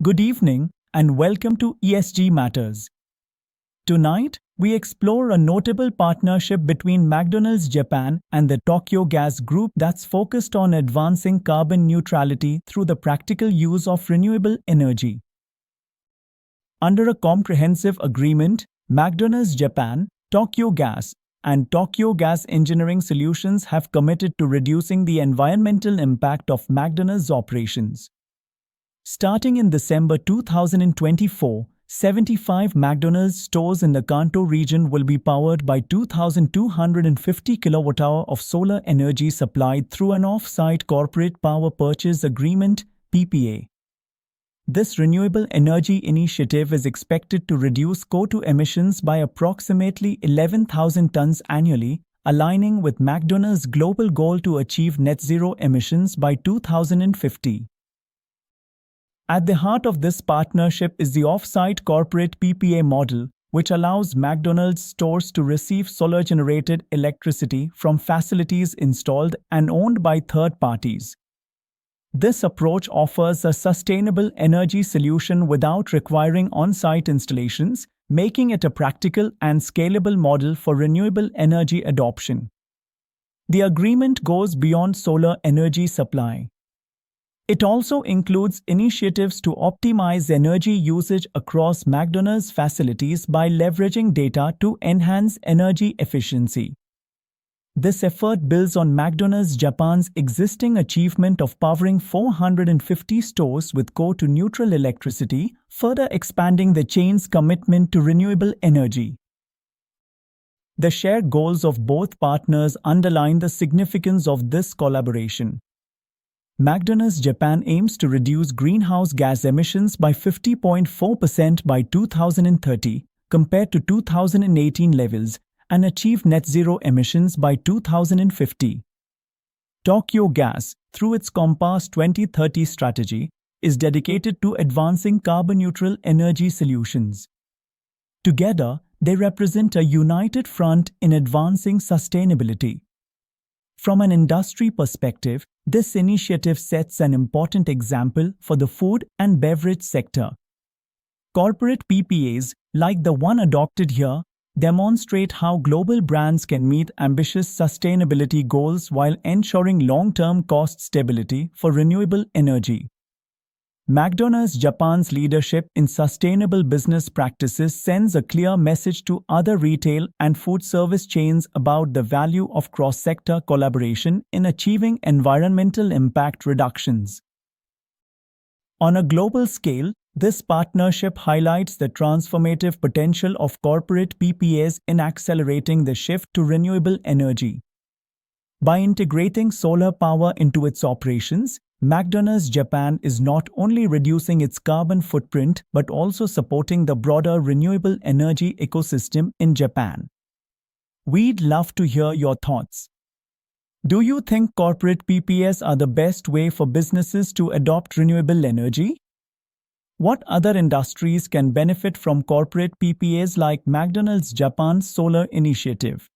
Good evening and welcome to ESG Matters. Tonight, we explore a notable partnership between McDonald's Japan and the Tokyo Gas Group that's focused on advancing carbon neutrality through the practical use of renewable energy. Under a comprehensive agreement, McDonald's Japan, Tokyo Gas, and Tokyo Gas Engineering Solutions have committed to reducing the environmental impact of McDonald's operations. Starting in December 2024, 75 McDonald's stores in the Kanto region will be powered by 2,250 kWh of solar energy supplied through an off-site corporate power purchase agreement (PPA). This renewable energy initiative is expected to reduce CO2 emissions by approximately 11,000 tons annually, aligning with McDonald's global goal to achieve net zero emissions by 2050. At the heart of this partnership is the off-site corporate PPA model, which allows McDonald's stores to receive solar-generated electricity from facilities installed and owned by third parties. This approach offers a sustainable energy solution without requiring on-site installations, making it a practical and scalable model for renewable energy adoption. The agreement goes beyond solar energy supply. It also includes initiatives to optimize energy usage across McDonald's facilities by leveraging data to enhance energy efficiency. This effort builds on McDonald's Japan's existing achievement of powering 450 stores with CO2-neutral electricity, further expanding the chain's commitment to renewable energy. The shared goals of both partners underline the significance of this collaboration. McDonald's Japan aims to reduce greenhouse gas emissions by 50.4% by 2030 compared to 2018 levels and achieve net zero emissions by 2050. Tokyo Gas, through its Compass 2030 strategy, is dedicated to advancing carbon-neutral energy solutions. Together, they represent a united front in advancing sustainability. From an industry perspective, this initiative sets an important example for the food and beverage sector. Corporate PPAs, like the one adopted here, demonstrate how global brands can meet ambitious sustainability goals while ensuring long-term cost stability for renewable energy. McDonald's Japan's leadership in sustainable business practices sends a clear message to other retail and food service chains about the value of cross-sector collaboration in achieving environmental impact reductions. On a global scale, this partnership highlights the transformative potential of corporate PPAs in accelerating the shift to renewable energy. By integrating solar power into its operations, McDonald's Japan is not only reducing its carbon footprint but also supporting the broader renewable energy ecosystem in Japan. We'd love to hear your thoughts. Do you think corporate PPAs are the best way for businesses to adopt renewable energy? What other industries can benefit from corporate PPAs like McDonald's Japan's solar initiative?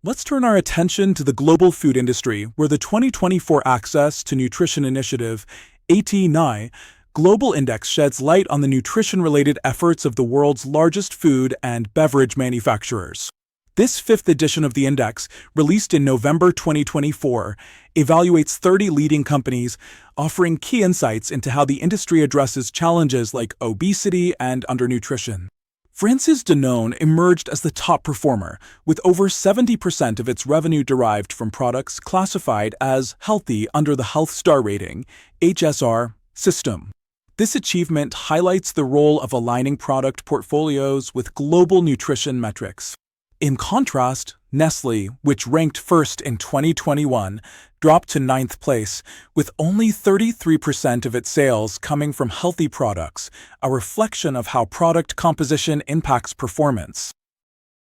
Let's turn our attention to the global food industry, where the 2024 Access to Nutrition Initiative, ATNi, Global Index sheds light on the nutrition-related efforts of the world's largest food and beverage manufacturers. This fifth edition of the index, released in November 2024, evaluates 30 leading companies, offering key insights into how the industry addresses challenges like obesity and undernutrition. France's Danone emerged as the top performer, with over 70% of its revenue derived from products classified as healthy under the Health Star Rating (HSR) system. This achievement highlights the role of aligning product portfolios with global nutrition metrics. In contrast, Nestlé, which ranked first in 2021, dropped to 9th place, with only 33% of its sales coming from healthy products, a reflection of how product composition impacts performance.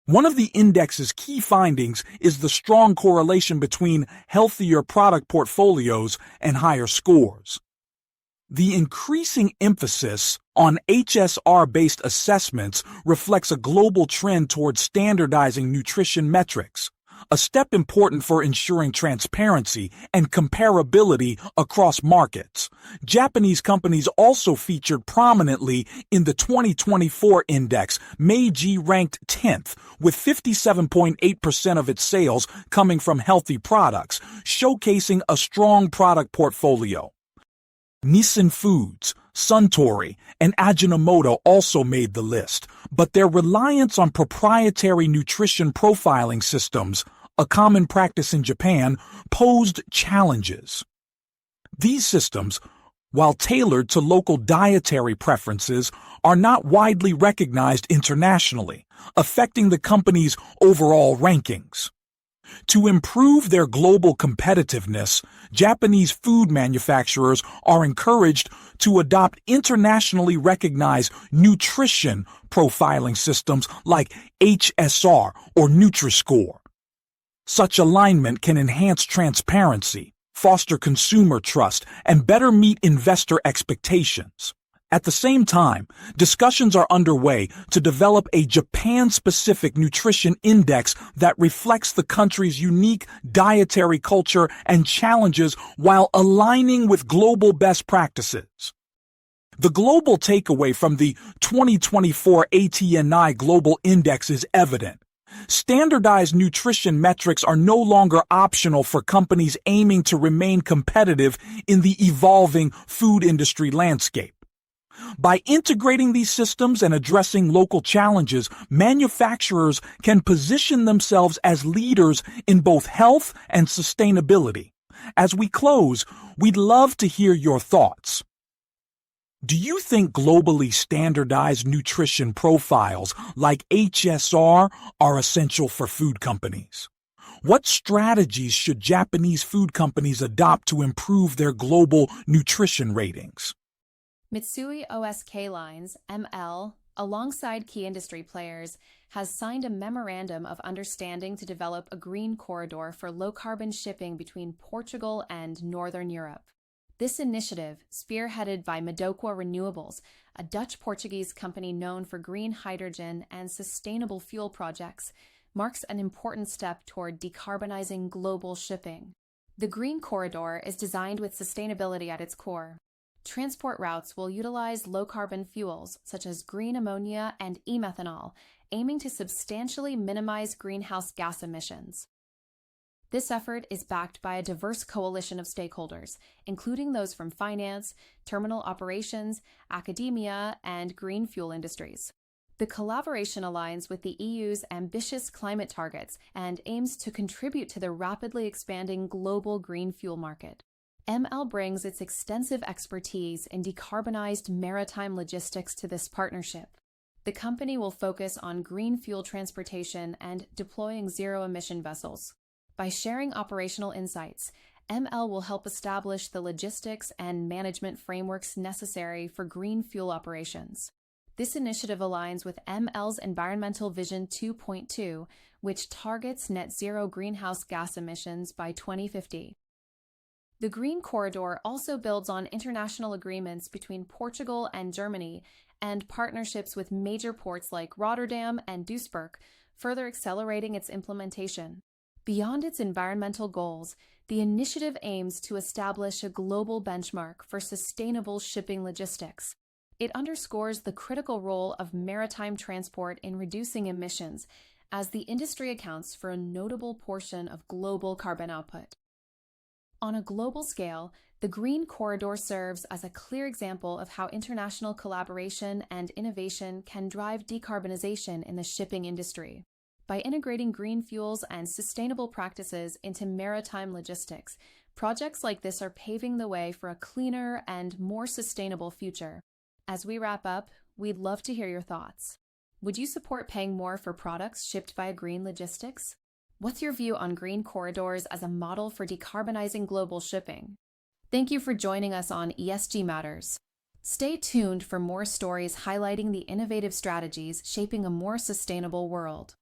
One of the index's key findings is the strong correlation between healthier product portfolios and higher scores. The increasing emphasis on HSR-based assessments reflects a global trend towards standardizing nutrition metrics. a step important for ensuring transparency and comparability across markets. Japanese companies also featured prominently in the 2024 index. Meiji ranked 10th, with 57.8% of its sales coming from healthy products, showcasing a strong product portfolio. Nissin Foods, Suntory, and Ajinomoto also made the list, but their reliance on proprietary nutrition profiling systems, a common practice in Japan, posed challenges. These systems, while tailored to local dietary preferences, are not widely recognized internationally, affecting the company's overall rankings. To improve their global competitiveness, Japanese food manufacturers are encouraged to adopt internationally recognized nutrition profiling systems like HSR or Nutri-Score. Such alignment can enhance transparency, foster consumer trust, and better meet investor expectations. At the same time, discussions are underway to develop a Japan-specific nutrition index that reflects the country's unique dietary culture and challenges while aligning with global best practices. The global takeaway from the 2024 ATNi Global Index is evident. Standardized nutrition metrics are no longer optional for companies aiming to remain competitive in the evolving food industry landscape. By integrating these systems and addressing local challenges, manufacturers can position themselves as leaders in both health and sustainability. As we close, we'd love to hear your thoughts. Do you think globally standardized nutrition profiles like HSR are essential for food companies? What strategies should Japanese food companies adopt to improve their global nutrition ratings? Mitsui OSK Lines, ML, alongside key industry players, has signed a memorandum of understanding to develop a green corridor for low-carbon shipping between Portugal and Northern Europe. This initiative, spearheaded by Medokwa Renewables, a Dutch-Portuguese company known for green hydrogen and sustainable fuel projects, marks an important step toward decarbonizing global shipping. The green corridor is designed with sustainability at its core. Transport routes will utilize low-carbon fuels, such as green ammonia and e-methanol, aiming to substantially minimize greenhouse gas emissions. This effort is backed by a diverse coalition of stakeholders, including those from finance, terminal operations, academia, and green fuel industries. The collaboration aligns with the EU's ambitious climate targets and aims to contribute to the rapidly expanding global green fuel market. ML brings its extensive expertise in decarbonized maritime logistics to this partnership. The company will focus on green fuel transportation and deploying zero-emission vessels. By sharing operational insights, ML will help establish the logistics and management frameworks necessary for green fuel operations. This initiative aligns with ML's Environmental Vision 2.2, which targets net zero greenhouse gas emissions by 2050. The Green Corridor also builds on international agreements between Portugal and Germany and partnerships with major ports like Rotterdam and Duisburg, further accelerating its implementation. Beyond its environmental goals, the initiative aims to establish a global benchmark for sustainable shipping logistics. It underscores the critical role of maritime transport in reducing emissions, as the industry accounts for a notable portion of global carbon output. On a global scale, the Green Corridor serves as a clear example of how international collaboration and innovation can drive decarbonization in the shipping industry. By integrating green fuels and sustainable practices into maritime logistics, projects like this are paving the way for a cleaner and more sustainable future. As we wrap up, we'd love to hear your thoughts. Would you support paying more for products shipped via green logistics? What's your view on green corridors as a model for decarbonizing global shipping? Thank you for joining us on ESG Matters. Stay tuned for more stories highlighting the innovative strategies shaping a more sustainable world.